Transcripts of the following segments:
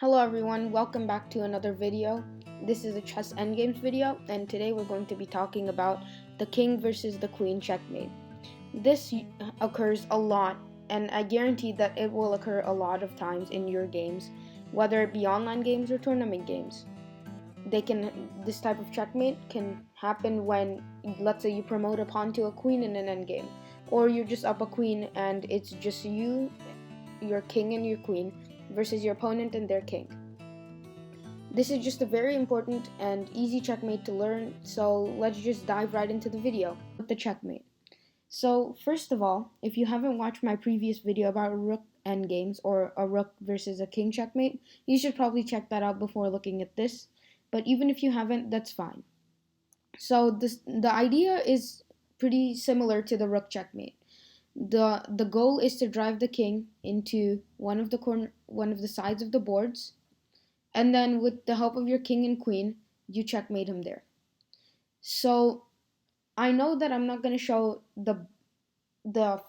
Hello everyone, welcome back to another video. This is a chess endgames video, and today we're going to be talking about the king versus the queen checkmate. This occurs a lot, and I guarantee that it will occur a lot of times in your games, whether it be online games or tournament games. This type of checkmate can happen when, let's say, you promote a pawn to a queen in an endgame, or you're just up a queen and it's just you, your king and your queen, versus your opponent and their king. This is just a very important and easy checkmate to learn, so let's just dive right into the video with the checkmate. So first of all, if you haven't watched my previous video about rook endgames or a rook versus a king checkmate, you should probably check that out before looking at this, but even if you haven't, that's fine. So the idea is pretty similar to the rook checkmate. The goal is to drive the king into one of the sides of the boards, and then with the help of your king and queen, you checkmate him there. So I know that I'm not going to show the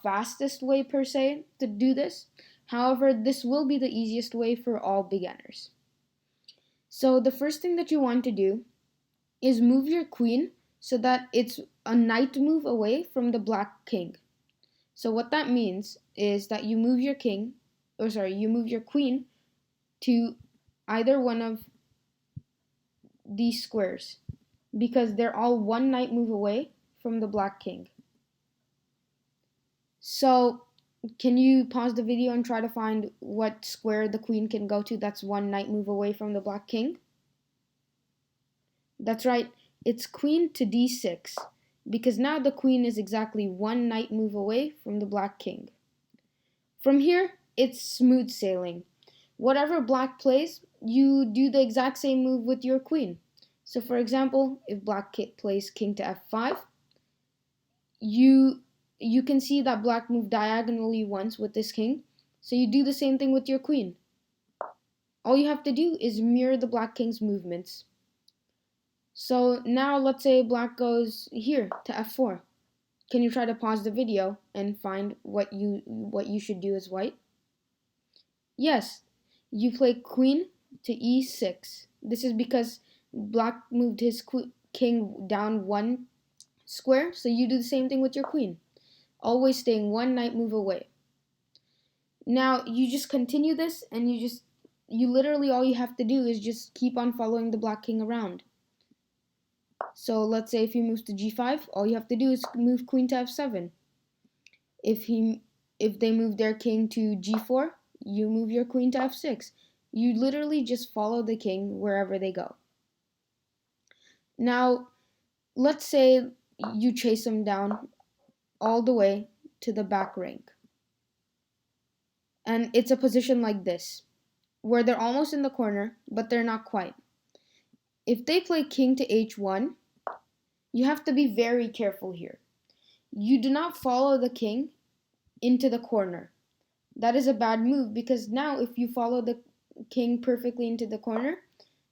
fastest way per se to do this. However, this will be the easiest way for all beginners. So the first thing that you want to do is move your queen so that it's a knight move away from the black king. So what that means is that you move your queen to either one of these squares, because they're all one knight move away from the black king. So can you pause the video and try to find what square the queen can go to that's one knight move away from the black king? That's right, it's queen to d6, because now the queen is exactly one knight move away from the black king. From here, it's smooth sailing. Whatever black plays, you do the exact same move with your queen. So for example, if black plays king to f5, you can see that black moved diagonally once with this king, so you do the same thing with your queen. All you have to do is mirror the black king's movements. So now let's say black goes here to f4. Can you try to pause the video and find what you should do as white? Yes, you play queen to e6. This is because black moved his king down one square, so you do the same thing with your queen, always staying one knight move away. Now you just continue this, and you literally all you have to do is just keep on following the black king around. So let's say if he moves to g5, all you have to do is move queen to f7. If they move their king to g4, you move your queen to f6. You literally just follow the king wherever they go. Now, let's say you chase them down all the way to the back rank. And it's a position like this, where they're almost in the corner, but they're not quite. If they play king to h1, you have to be very careful here. You do not follow the king into the corner. That is a bad move, because now if you follow the king perfectly into the corner,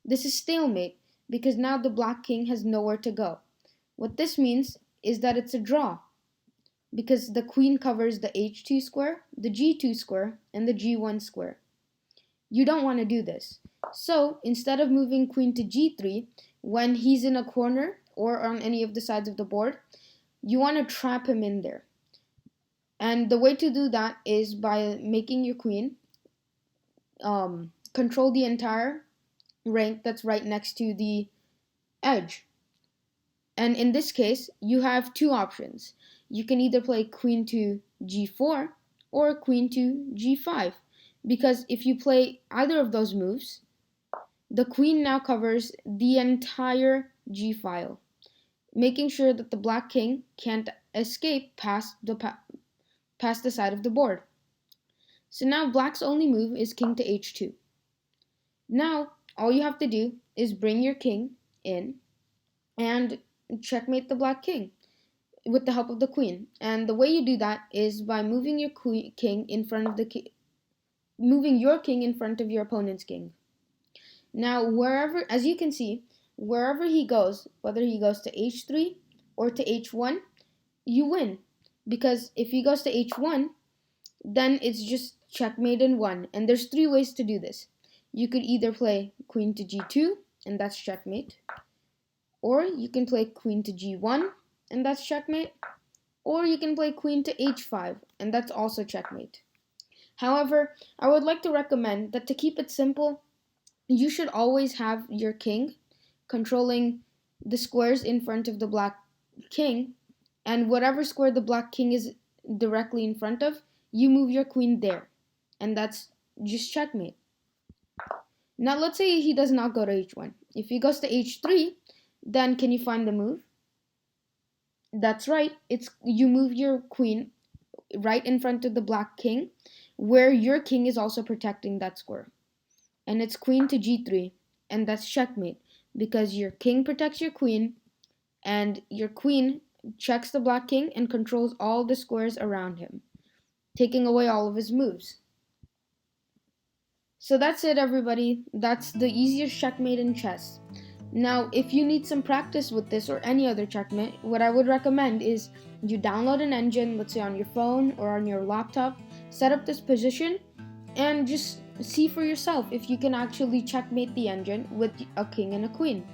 this is stalemate, because now the black king has nowhere to go. What this means is that it's a draw, because the queen covers the h2 square, the g2 square, and the g1 square. You don't want to do this. So instead of moving queen to g3 when he's in a corner or on any of the sides of the board, you want to trap him in there. And the way to do that is by making your queen control the entire rank that's right next to the edge. And in this case, you have two options. You can either play queen to g4 or queen to g5, because if you play either of those moves, the queen now covers the entire g file, making sure that the black king can't escape past the side of the board. So now black's only move is king to h2. Now, all you have to do is bring your king in and checkmate the black king with the help of the queen. And the way you do that is by moving your king in front of your opponent's king. Now, as you can see, wherever he goes, whether he goes to h3 or to h1, you win. Because if he goes to h1, then it's just checkmate in one. And there's three ways to do this. You could either play queen to g2, and that's checkmate, or you can play queen to g1, and that's checkmate, or you can play queen to h5, and that's also checkmate. However, I would like to recommend that to keep it simple, you should always have your king controlling the squares in front of the black king, and whatever square the black king is directly in front of, you move your queen there, and that's just checkmate. Now let's say he does not go to h1. If he goes to h3, then can you find the move? That's right, it's you move your queen right in front of the black king, where your king is also protecting that square. And it's queen to g3, and that's checkmate, because your king protects your queen, and your queen checks the black king and controls all the squares around him, taking away all of his moves. So that's it, everybody. That's the easiest checkmate in chess. Now, if you need some practice with this or any other checkmate, what I would recommend is you download an engine, let's say on your phone or on your laptop, set up this position, and just see for yourself if you can actually checkmate the engine with a king and a queen.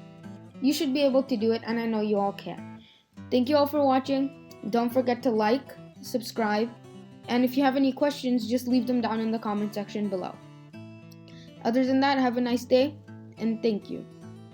You should be able to do it, and I know you all can. Thank you all for watching. Don't forget to like, subscribe, and if you have any questions, just leave them down in the comment section below. Other than that, have a nice day, and thank you.